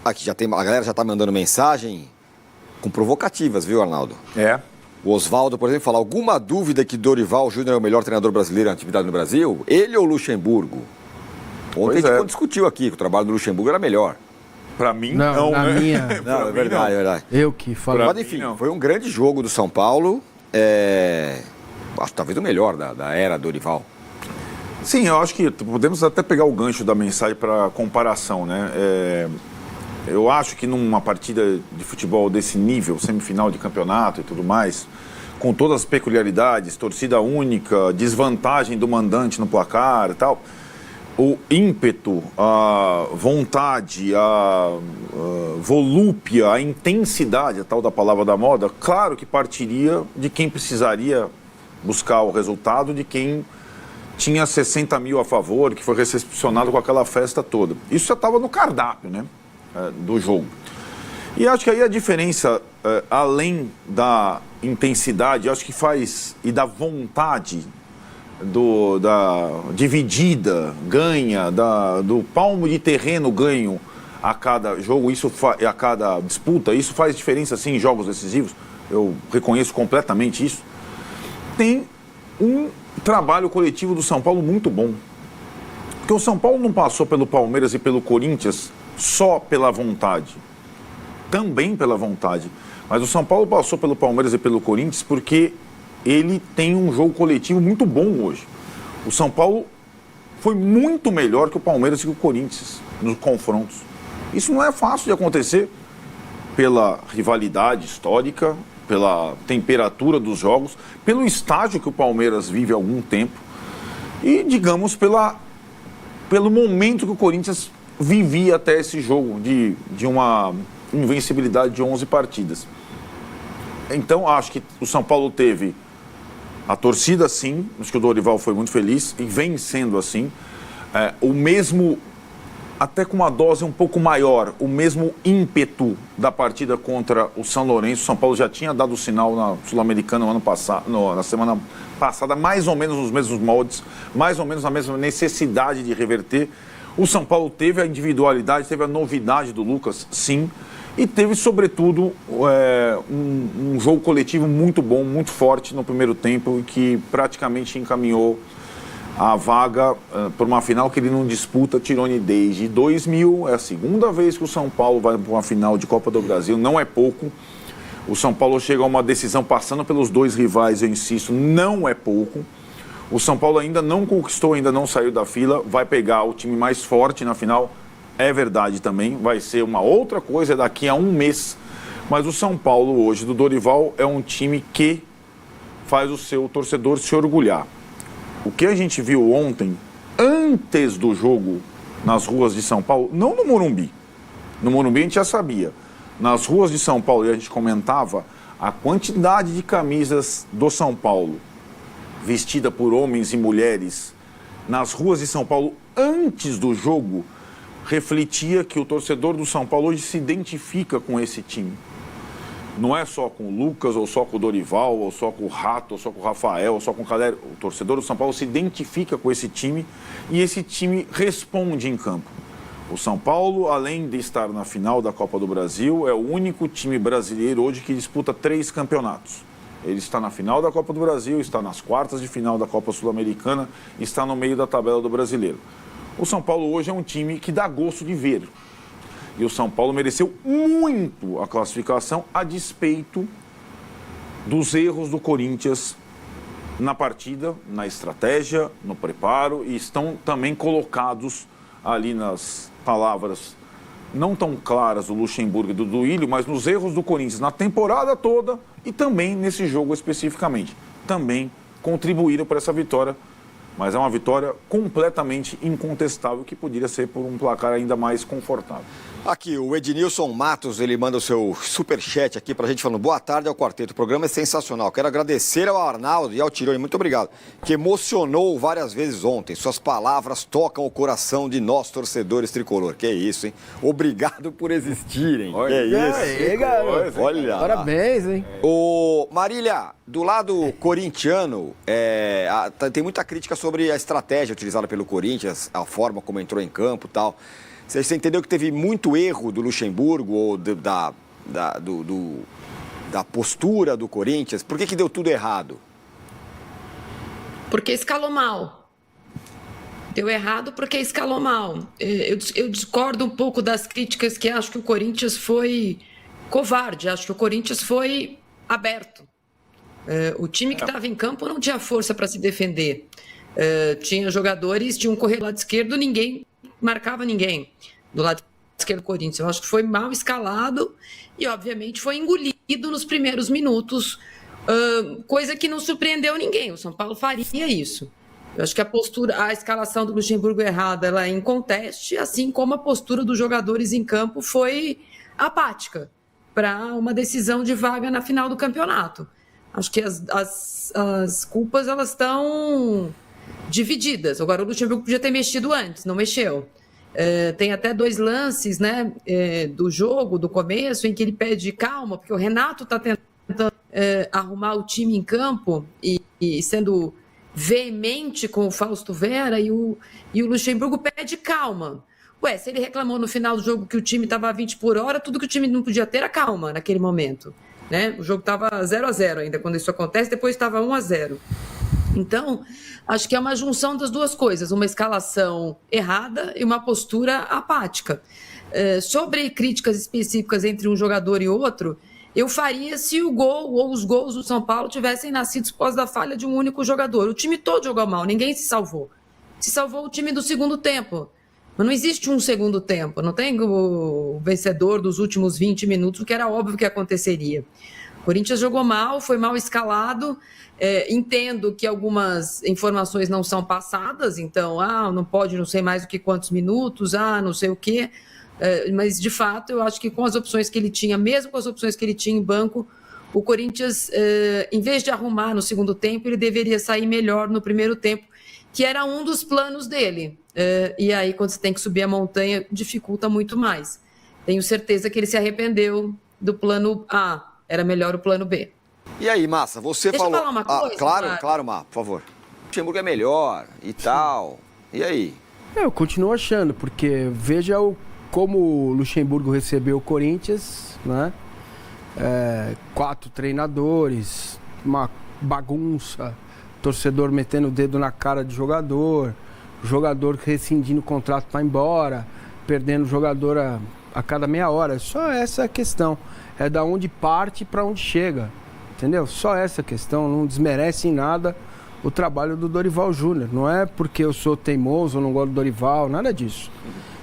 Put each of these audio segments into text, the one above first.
Aqui já tem, a galera já está mandando mensagem com provocativas, viu, Arnaldo? O Oswaldo, por exemplo, fala: alguma dúvida que Dorival Júnior é o melhor treinador brasileiro em atividade no Brasil? Ele ou Luxemburgo? Ontem a gente discutiu aqui que o trabalho do Luxemburgo era melhor. Pra mim, não. Na minha... Não, é verdade, é verdade. Eu que falo. Mas, enfim, foi um grande jogo do São Paulo. Acho que talvez o melhor da era Dorival. Sim, eu acho que podemos até pegar o gancho da mensagem para comparação, né? Eu acho que numa partida de futebol desse nível, semifinal de campeonato e tudo mais, com todas as peculiaridades, torcida única, desvantagem do mandante no placar e tal, o ímpeto, a vontade, a volúpia, a intensidade, a tal da palavra da moda, claro que partiria de quem precisaria buscar o resultado, de quem tinha 60 mil a favor, que foi recepcionado com aquela festa toda. Isso já estava no cardápio, né, do jogo. E acho que aí a diferença, além da intensidade, acho que faz, e da vontade, da dividida, ganha, do palmo de terreno ganho a cada jogo, a cada disputa, isso faz diferença sim em jogos decisivos, eu reconheço completamente isso. Tem um trabalho coletivo do São Paulo muito bom, porque o São Paulo não passou pelo Palmeiras e pelo Corinthians só pela vontade, também pela vontade, mas o São Paulo passou pelo Palmeiras e pelo Corinthians porque ele tem um jogo coletivo muito bom hoje. O São Paulo foi muito melhor que o Palmeiras e que o Corinthians nos confrontos. Isso não é fácil de acontecer pela rivalidade histórica, pela temperatura dos jogos, pelo estágio que o Palmeiras vive há algum tempo e, digamos, pelo momento que o Corinthians vivia até esse jogo de uma invencibilidade de 11 partidas. Então, acho que o São Paulo teve a torcida, sim, acho que o Dorival foi muito feliz e vem sendo assim. O mesmo, até com uma dose um pouco maior, o mesmo ímpeto da partida contra o São Lourenço. O São Paulo já tinha dado o sinal na Sul-Americana no ano passado, na semana passada, mais ou menos nos mesmos moldes, mais ou menos na mesma necessidade de reverter. O São Paulo teve a individualidade, teve a novidade do Lucas, sim, e teve, sobretudo, um jogo coletivo muito bom, muito forte no primeiro tempo, e que praticamente encaminhou a vaga por uma final que ele não disputa, Tirone, desde 2000. É a segunda vez que o São Paulo vai para uma final de Copa do Brasil, não é pouco. O São Paulo chega a uma decisão passando pelos dois rivais, eu insisto, não é pouco. O São Paulo ainda não conquistou, ainda não saiu da fila, vai pegar o time mais forte na final, é verdade também, vai ser uma outra coisa daqui a um mês. Mas o São Paulo hoje, do Dorival, é um time que faz o seu torcedor se orgulhar. O que a gente viu ontem, antes do jogo, nas ruas de São Paulo, não no Morumbi. No Morumbi a gente já sabia. Nas ruas de São Paulo, e a gente comentava, a quantidade de camisas do São Paulo, vestida por homens e mulheres, nas ruas de São Paulo, antes do jogo, refletia que o torcedor do São Paulo hoje se identifica com esse time. Não é só com o Lucas, ou só com o Dorival, ou só com o Rato, ou só com o Rafael, ou só com o Caleri. O torcedor do São Paulo se identifica com esse time e esse time responde em campo. O São Paulo, além de estar na final da Copa do Brasil, é o único time brasileiro hoje que disputa 3 campeonatos. Ele está na final da Copa do Brasil, está nas quartas de final da Copa Sul-Americana, está no meio da tabela do Brasileiro. O São Paulo hoje é um time que dá gosto de ver. E o São Paulo mereceu muito a classificação a despeito dos erros do Corinthians na partida, na estratégia, no preparo, e estão também colocados ali nas palavras não tão claras do Luxemburgo e do Duílio, mas nos erros do Corinthians na temporada toda e também nesse jogo especificamente. Também contribuíram para essa vitória, mas é uma vitória completamente incontestável que poderia ser por um placar ainda mais confortável. Aqui, o Ednilson Matos, ele manda o seu superchat aqui pra gente falando: boa tarde ao quarteto, o programa é sensacional. Quero agradecer ao Arnaldo e ao Tirone, muito obrigado, que emocionou várias vezes ontem. Suas palavras tocam o coração de nós, torcedores tricolor. Que isso, hein? Obrigado por existirem. Olha, que isso. Aí, garoto. Olha. Parabéns, hein? Ô, Marília, do lado corintiano, tem muita crítica sobre a estratégia utilizada pelo Corinthians, a forma como entrou em campo e tal. Você entendeu que teve muito erro do Luxemburgo ou da postura do Corinthians? Por que deu tudo errado? Porque escalou mal. Deu errado porque escalou mal. Eu discordo um pouco das críticas que acho que o Corinthians foi covarde, acho que o Corinthians foi aberto. O time que estava em campo não tinha força para se defender. Tinha jogadores, tinha um corredor do lado esquerdo, ninguém marcava ninguém do lado esquerdo do Corinthians. Eu acho que foi mal escalado e, obviamente, foi engolido nos primeiros minutos, coisa que não surpreendeu ninguém. O São Paulo faria isso. Eu acho que a escalação do Luxemburgo errada, ela é inconteste, assim como a postura dos jogadores em campo foi apática para uma decisão de vaga na final do campeonato. Acho que as culpas elas estão divididas. Agora, o Luxemburgo podia ter mexido antes, não mexeu. Tem até 2 lances, né, do jogo, do começo, em que ele pede calma, porque o Renato está tentando arrumar o time em campo e sendo veemente com o Fausto Vera, e o Luxemburgo pede calma. Se ele reclamou no final do jogo que o time estava a 20 por hora, tudo que o time não podia ter era calma naquele momento. Né? O jogo estava 0-0 ainda quando isso acontece, depois estava 1-0. Então, acho que é uma junção das duas coisas, uma escalação errada e uma postura apática. Sobre críticas específicas entre um jogador e outro, eu faria se o gol ou os gols do São Paulo tivessem nascido após a falha de um único jogador. O time todo jogou mal, ninguém se salvou. Se salvou o time do segundo tempo. Mas não existe um segundo tempo, não tem o vencedor dos últimos 20 minutos, o que era óbvio que aconteceria. O Corinthians jogou mal, foi mal escalado, entendo que algumas informações não são passadas, então, não pode não sei mais do que quantos minutos, não sei o quê, mas de fato eu acho que com as opções que ele tinha, mesmo com as opções que ele tinha em banco, o Corinthians, em vez de arrumar no segundo tempo, ele deveria sair melhor no primeiro tempo, que era um dos planos dele. E aí, quando você tem que subir a montanha, dificulta muito mais. Tenho certeza que ele se arrependeu do plano A. Era melhor o plano B. E aí, Massa, você Deixa falou... eu falar uma coisa? Claro, Má, por favor. O Luxemburgo é melhor e tal. E aí? Eu continuo achando, porque veja como o Luxemburgo recebeu o Corinthians, né? 4 treinadores, uma bagunça, torcedor metendo o dedo na cara de jogador rescindindo o contrato para ir embora, perdendo o jogador a cada meia hora. Só essa é a questão. É da onde parte para onde chega. Entendeu? Só essa questão. Não desmerece em nada o trabalho do Dorival Júnior. Não é porque eu sou teimoso ou não gosto do Dorival, nada disso.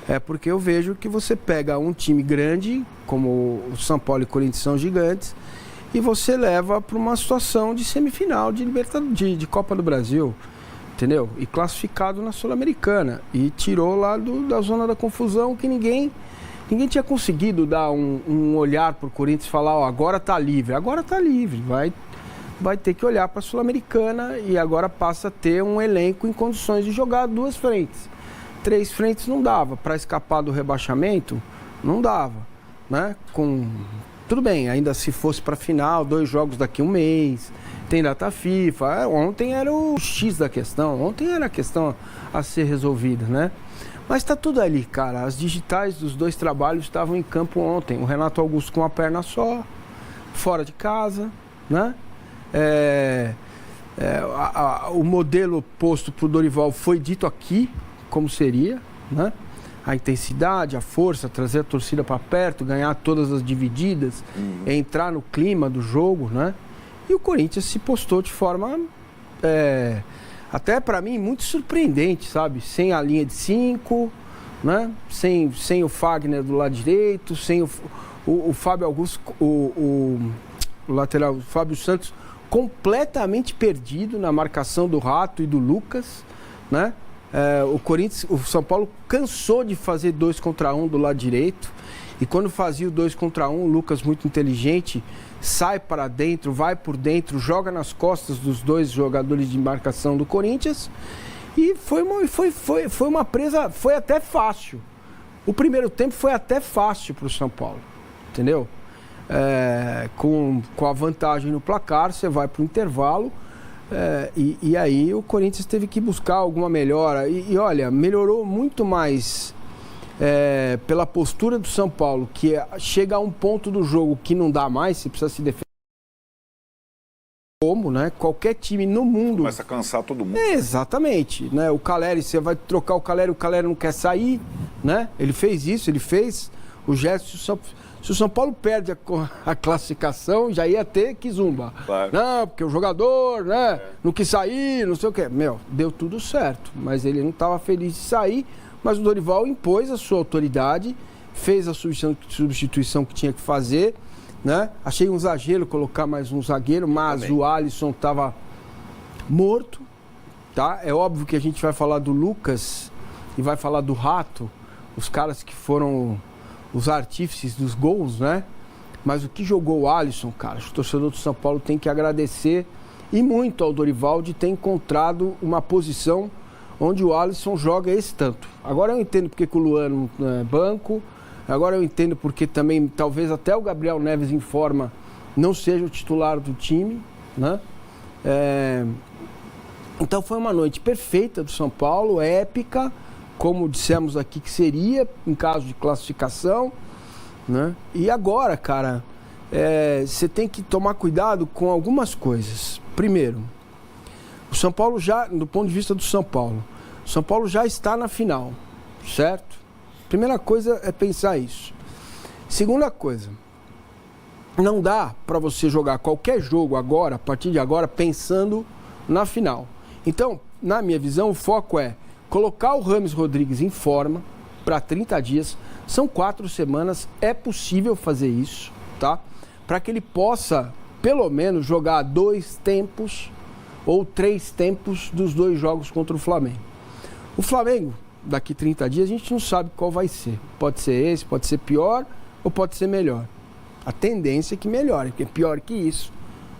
É porque eu vejo que você pega um time grande, como o São Paulo e o Corinthians são gigantes, e você leva para uma situação de semifinal de Copa do Brasil. Entendeu? E classificado na Sul-Americana. E tirou lá da zona da confusão que ninguém tinha conseguido dar um olhar para o Corinthians e falar, agora está livre. Agora está livre. Vai ter que olhar para a Sul-Americana e agora passa a ter um elenco em condições de jogar 2 frentes. 3 frentes não dava. Para escapar do rebaixamento, não dava. Né? Tudo bem, ainda se fosse para a final, 2 jogos daqui a um mês... Tem data FIFA. Ontem era o X da questão. Ontem era a questão a ser resolvida, né? Mas tá tudo ali, cara. As digitais dos 2 trabalhos estavam em campo ontem. O Renato Augusto com uma perna só, fora de casa, né? O modelo posto pro Dorival foi dito aqui, como seria, né? A intensidade, a força, trazer a torcida para perto, ganhar todas as divididas, entrar no clima do jogo, né? E o Corinthians se postou de forma, até para mim, muito surpreendente, sabe? Sem a linha de 5, né? Sem o Fagner do lado direito, sem o Fábio Augusto, o lateral, o Fábio Santos, completamente perdido na marcação do Rato e do Lucas, né? O São Paulo cansou de fazer 2 contra 1 do lado direito. E quando fazia o 2 contra 1, o Lucas, muito inteligente, sai para dentro, vai por dentro, joga nas costas dos 2 jogadores de marcação do Corinthians. E foi uma presa, foi até fácil. O primeiro tempo foi até fácil para o São Paulo, entendeu? Com a vantagem no placar, você vai para o intervalo. E aí o Corinthians teve que buscar alguma melhora. E olha, melhorou muito mais pela postura do São Paulo, que chega a um ponto do jogo que não dá mais, você precisa se defender. Como, né? Qualquer time no mundo... Começa a cansar todo mundo. Exatamente. Né? O Caleri, você vai trocar o Caleri não quer sair, né? Ele fez isso, ele fez o gesto. Se o São Paulo perde a classificação, já ia ter que zumba. Claro. Não, porque o jogador, né? Não quis sair, não sei o quê. Deu tudo certo, mas ele não estava feliz de sair, mas o Dorival impôs a sua autoridade, fez a substituição que tinha que fazer, né? Achei um exagero colocar mais um zagueiro, mas também. O Alisson estava morto, tá? É óbvio que a gente vai falar do Lucas e vai falar do Rato, os caras que foram os artífices dos gols, né? Mas o que jogou o Alisson, cara, o torcedor do São Paulo tem que agradecer e muito ao Dorival de ter encontrado uma posição onde o Alisson joga esse tanto. Agora eu entendo porque que o Luan não é banco. Agora eu entendo porque também, talvez até o Gabriel Neves em forma não seja o titular do time, né? Então foi uma noite perfeita do São Paulo, épica, como dissemos aqui que seria, em caso de classificação, né? E agora, cara, você tem que tomar cuidado com algumas coisas. Primeiro, o São Paulo já, do ponto de vista do São Paulo já está na final, certo? Primeira coisa é pensar isso. Segunda coisa, não dá para você jogar qualquer jogo agora, a partir de agora, pensando na final. Então, na minha visão, o foco é colocar o Rames Rodrigues em forma para 30 dias. São 4 semanas, é possível fazer isso, tá? Para que ele possa, pelo menos, jogar 2 tempos ou 3 tempos dos 2 jogos contra o Flamengo. O Flamengo, daqui 30 dias, a gente não sabe qual vai ser. Pode ser esse, pode ser pior ou pode ser melhor. A tendência é que melhore, porque pior que isso,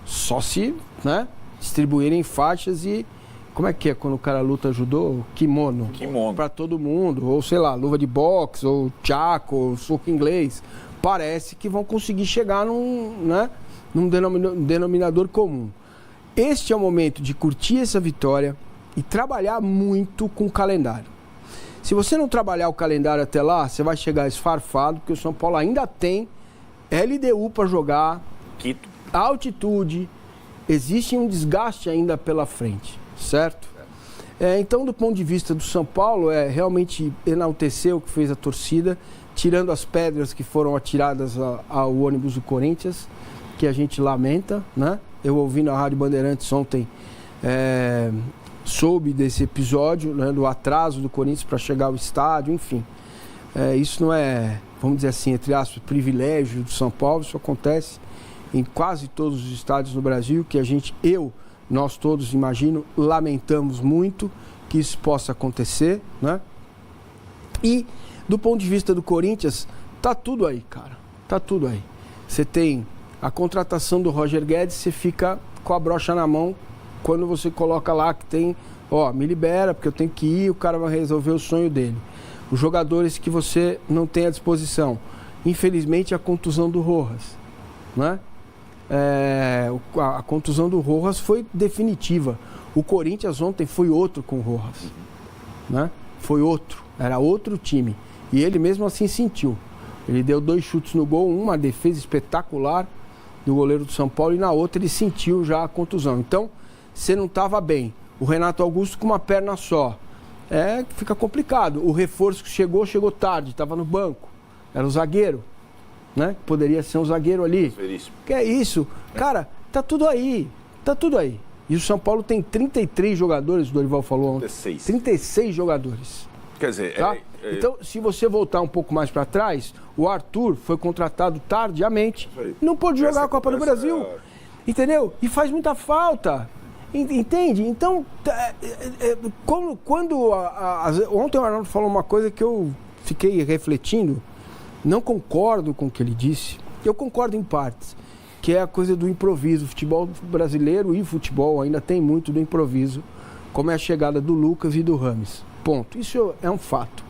só se, né, distribuírem faixas e... Como é que é quando o cara luta judô? Kimono. Para todo mundo. Ou, sei lá, luva de boxe, ou tchaco, ou soco inglês. Parece que vão conseguir chegar num denominador comum. Este é o momento de curtir essa vitória e trabalhar muito com o calendário. Se você não trabalhar o calendário até lá, você vai chegar esfarfado, porque o São Paulo ainda tem LDU para jogar, Quito, altitude, existe um desgaste ainda pela frente, certo? Então, do ponto de vista do São Paulo, realmente enaltecer o que fez a torcida, tirando as pedras que foram atiradas ao ônibus do Corinthians, que a gente lamenta, né? Eu ouvi na Rádio Bandeirantes ontem, soube desse episódio, né, do atraso do Corinthians para chegar ao estádio, enfim. Isso não é, vamos dizer assim, entre aspas, privilégio do São Paulo, isso acontece em quase todos os estádios no Brasil, que nós todos, imagino, lamentamos muito que isso possa acontecer, né? E, do ponto de vista do Corinthians, tá tudo aí, cara, tá tudo aí. Você tem a contratação do Roger Guedes, você fica com a brocha na mão quando você coloca lá que tem, me libera, porque eu tenho que ir, o cara vai resolver o sonho dele. Os jogadores que você não tem à disposição. Infelizmente, a contusão do Rojas, né? A contusão do Rojas foi definitiva. O Corinthians ontem foi outro com o Rojas, né? Foi outro, era outro time. E ele mesmo assim sentiu. Ele deu 2 chutes no gol, uma defesa espetacular do goleiro do São Paulo e na outra ele sentiu já a contusão. Então, você não estava bem. O Renato Augusto com uma perna só. Fica complicado. O reforço que chegou tarde, estava no banco. Era o zagueiro, né? Poderia ser um zagueiro ali. Veríssimo. Que é isso? Cara, tá tudo aí. Tá tudo aí. E o São Paulo tem 33 jogadores, o Dorival falou ontem. 36 jogadores. Quer dizer... Tá? Então, se você voltar um pouco mais para trás, o Arthur foi contratado tardiamente. Não pôde jogar a Copa do Brasil. Entendeu? E faz muita falta. Entende? Então, ontem o Arnaldo falou uma coisa que eu fiquei refletindo, não concordo com o que ele disse, eu concordo em partes, que é a coisa do improviso. O futebol brasileiro e futebol ainda tem muito do improviso, como é a chegada do Lucas e do Rames. Ponto. Isso é um fato.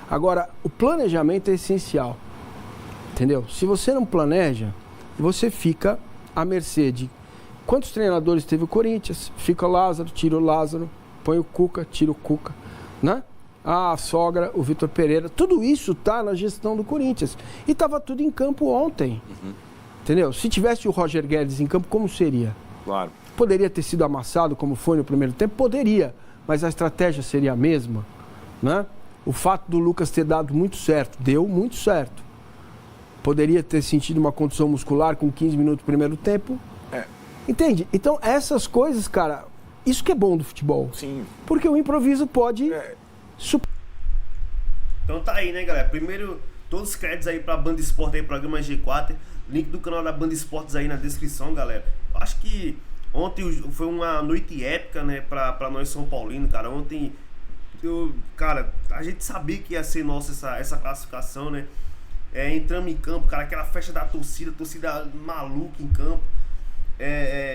Agora, o planejamento é essencial, entendeu? Se você não planeja, você fica à mercê de... Quantos treinadores teve o Corinthians? Fica o Lázaro, tira o Lázaro, põe o Cuca, tira o Cuca, né? a sogra, o Vitor Pereira. Tudo isso tá na gestão do Corinthians. E estava tudo em campo ontem. Entendeu? Se tivesse o Roger Guedes em campo, como seria? Claro. Poderia ter sido amassado como foi no primeiro tempo? Poderia. Mas a estratégia seria a mesma, né? O fato do Lucas ter dado muito certo, deu muito certo. Poderia ter sentido uma condição muscular com 15 minutos do primeiro tempo. Entende? Então, essas coisas, cara, isso que é bom do futebol. Sim. Porque o improviso pode... Então tá aí, né, galera? Primeiro, todos os créditos aí pra Banda Esporte aí, programa G4. Link do canal da Banda Esportes aí na descrição, galera. Eu acho que ontem foi uma noite épica, né, pra nós São Paulino, cara. Ontem, cara, a gente sabia que ia ser nossa essa classificação, né? Entramos em campo, cara, aquela festa da torcida maluca em campo.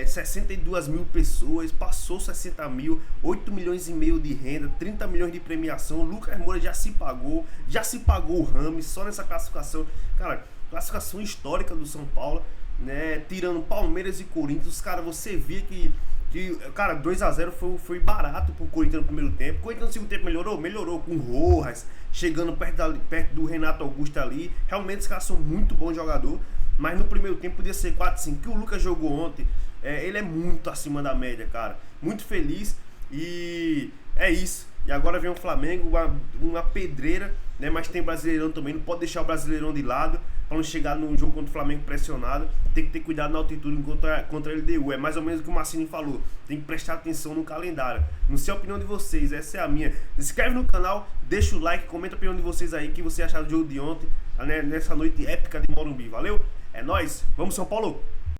62 mil pessoas, passou 60 mil, 8 milhões e meio de renda, 30 milhões de premiação. O Lucas Moura já se pagou o Rames só nessa classificação. Cara, classificação histórica do São Paulo, né? Tirando Palmeiras e Corinthians, cara, você via que cara, 2-0 foi barato pro Corinthians no primeiro tempo. O Corinthians no segundo tempo melhorou com o Rojas, chegando perto do Renato Augusto ali. Realmente os caras são muito bons jogadores. Mas no primeiro tempo podia ser 4-5. Que o Lucas jogou ontem, ele é muito acima da média, cara. Muito feliz. E é isso. E agora vem o Flamengo, uma pedreira, né? Mas tem Brasileirão também. Não pode deixar o Brasileirão de lado para não chegar no jogo contra o Flamengo pressionado. Tem que ter cuidado na altitude contra a LDU. É mais ou menos o que o Marcini falou. Tem que prestar atenção no calendário. Não sei a opinião de vocês, essa é a minha. Se inscreve no canal, deixa o like, comenta a opinião de vocês aí, o que você acharam do jogo de ontem, né? Nessa noite épica de Morumbi. Valeu? É nóis, vamos São Paulo!